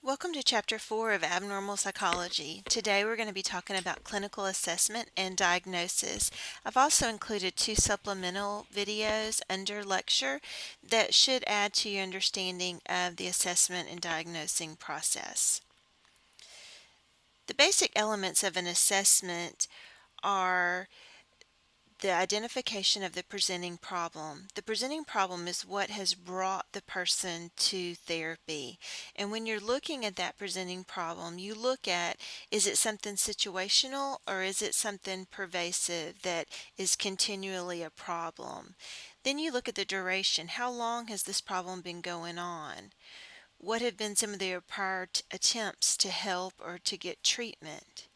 Welcome to Chapter 4 of Abnormal Psychology. Today we're going to be talking about clinical assessment and diagnosis. I've also included two supplemental videos under lecture that should add to your understanding of the assessment and diagnosing process. The basic elements of an assessment are the identification of the presenting problem. The presenting problem is what has brought the person to therapy. And when you're looking at that presenting problem, you look at, is it something situational or is it something pervasive that is continually a problem? Then you look at the duration. How long has this problem been going on? What have been some of their prior attempts to help or to get treatment?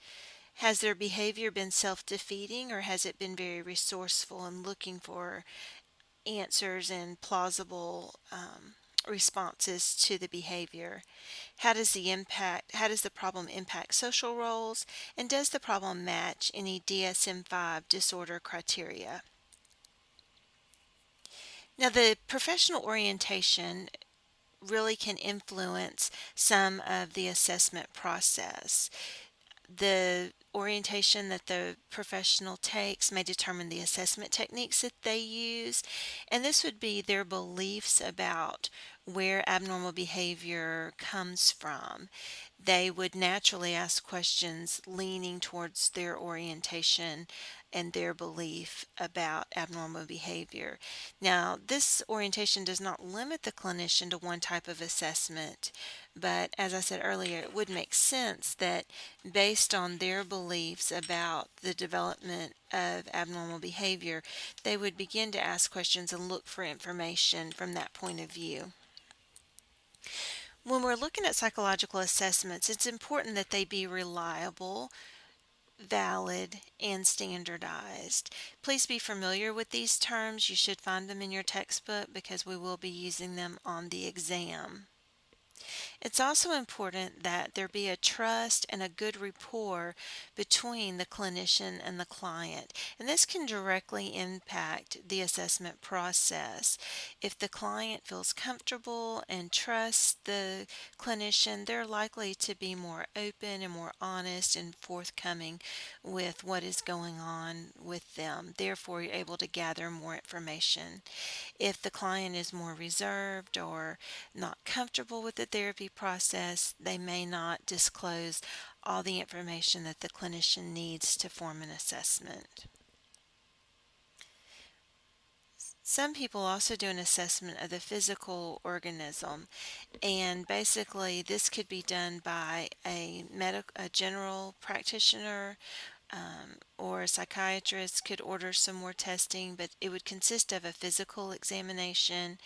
Has their behavior been self-defeating or has it been very resourceful and looking for answers and plausible responses to the behavior? How does the problem impact social roles, and does the problem match any DSM-5 disorder criteria? Now, the professional orientation really can influence some of the assessment process. The orientation that the professional takes may determine the assessment techniques that they use, and this would be their beliefs about where abnormal behavior comes from. They would naturally ask questions leaning towards their orientation and their belief about abnormal behavior. Now, this orientation does not limit the clinician to one type of assessment, but as I said earlier, it would make sense that based on their beliefs about the development of abnormal behavior, they would begin to ask questions and look for information from that point of view. When we're looking at psychological assessments, it's important that they be reliable, valid, and standardized. Please be familiar with these terms. You should find them in your textbook because we will be using them on the exam. It's also important that there be a trust and a good rapport between the clinician and the client, and this can directly impact the assessment process. If the client feels comfortable and trusts the clinician, they're likely to be more open and more honest and forthcoming with what is going on with them. Therefore, you're able to gather more information. If the client is more reserved or not comfortable with the therapy process, they may not disclose all the information that the clinician needs to form an assessment. Some people also do an assessment of the physical organism, and basically this could be done by a general practitioner, or a psychiatrist could order some more testing, but it would consist of a physical examination,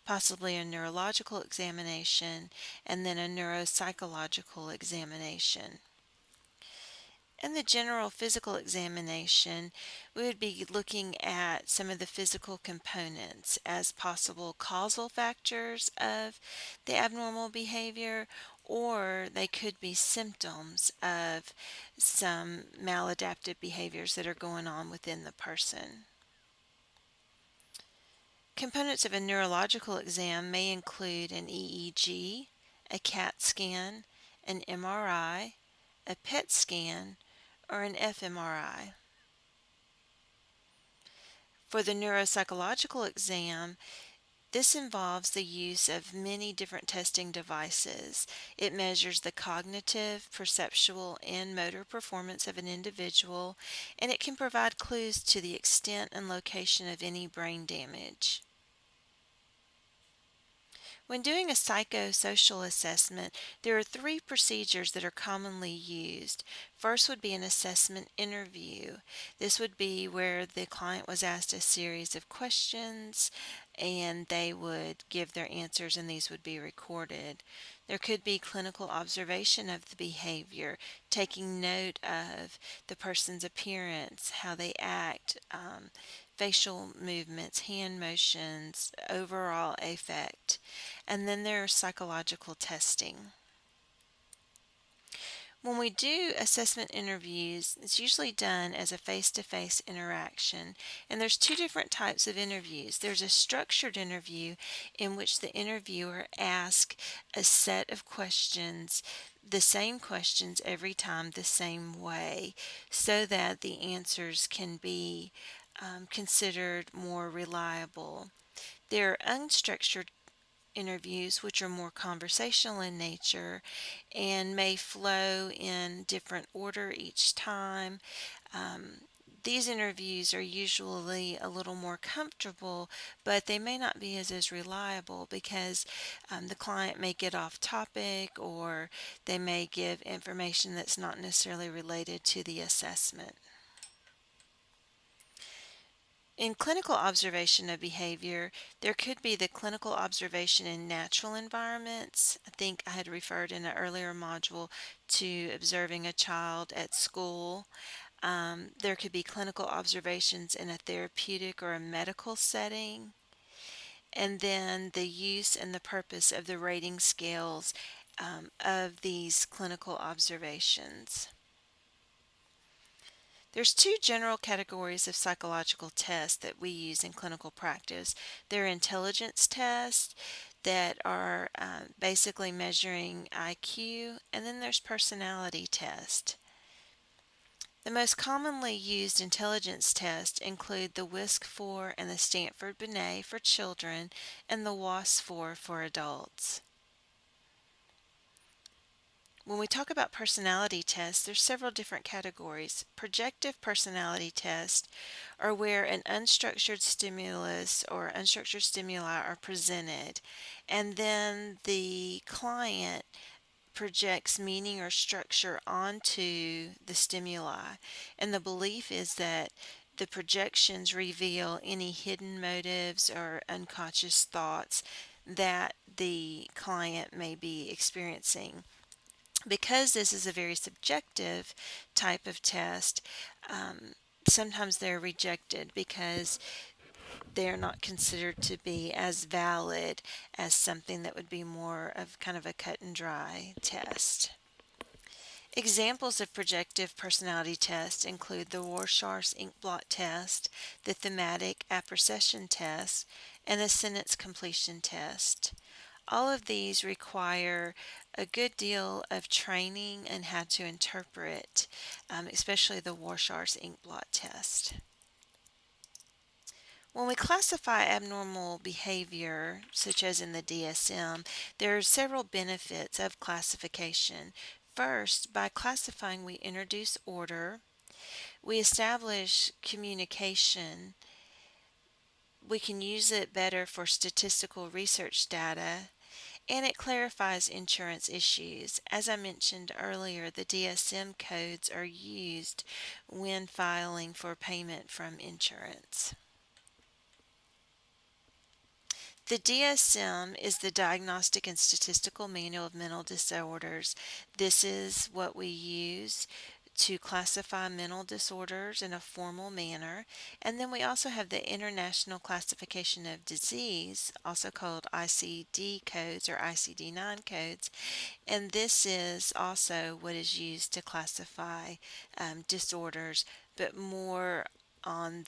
possibly a neurological examination, and then a neuropsychological examination. In the general physical examination, we would be looking at some of the physical components as possible causal factors of the abnormal behavior, or they could be symptoms of some maladaptive behaviors that are going on within the person. Components of a neurological exam may include an EEG, a CAT scan, an MRI, a PET scan, or an fMRI. For the neuropsychological exam, this involves the use of many different testing devices. It measures the cognitive, perceptual, and motor performance of an individual, and it can provide clues to the extent and location of any brain damage. When doing a psychosocial assessment, there are three procedures that are commonly used. First would be an assessment interview. This would be where the client was asked a series of questions and they would give their answers, and these would be recorded. There could be clinical observation of the behavior, taking note of the person's appearance, how they act, facial movements, hand motions, overall affect. And then there's psychological testing. When we do assessment interviews, it's usually done as a face-to-face interaction, and there's two different types of interviews. There's a structured interview in which the interviewer asks a set of questions, the same questions every time the same way, so that the answers can be considered more reliable. There are unstructured interviews, which are more conversational in nature and may flow in different order each time. Um, these interviews are usually a little more comfortable, but they may not be as reliable because the client may get off topic or they may give information that's not necessarily related to the assessment. In clinical observation of behavior, there could be the clinical observation in natural environments. I think I had referred in an earlier module to observing a child at school. There could be clinical observations in a therapeutic or a medical setting. And then the use and the purpose of the rating scales of these clinical observations. There's two general categories of psychological tests that we use in clinical practice. There are intelligence tests that are basically measuring IQ, and then there's personality tests. The most commonly used intelligence tests include the WISC-4 and the Stanford-Binet for children and the WAS-4 for adults. When we talk about personality tests, there's several different categories. Projective personality tests are where an unstructured stimulus or unstructured stimuli are presented, and then the client projects meaning or structure onto the stimuli. And the belief is that the projections reveal any hidden motives or unconscious thoughts that the client may be experiencing. Because this is a very subjective type of test, sometimes they're rejected because they're not considered to be as valid as something that would be more of kind of a cut and dry test. Examples of projective personality tests include the Rorschach's ink blot test, the thematic apperception test, and the sentence completion test. All of these require a good deal of training in how to interpret, especially the Rorschach's ink blot test. When we classify abnormal behavior, such as in the DSM, there are several benefits of classification. First, by classifying, we introduce order, we establish communication, we can use it better for statistical research data, and it clarifies insurance issues. As I mentioned earlier, the DSM codes are used when filing for payment from insurance. The DSM is the Diagnostic and Statistical Manual of Mental Disorders. This is what we use to classify mental disorders in a formal manner. And then we also have the International Classification of Disease, also called ICD codes or ICD-9 codes. And this is also what is used to classify disorders, but more on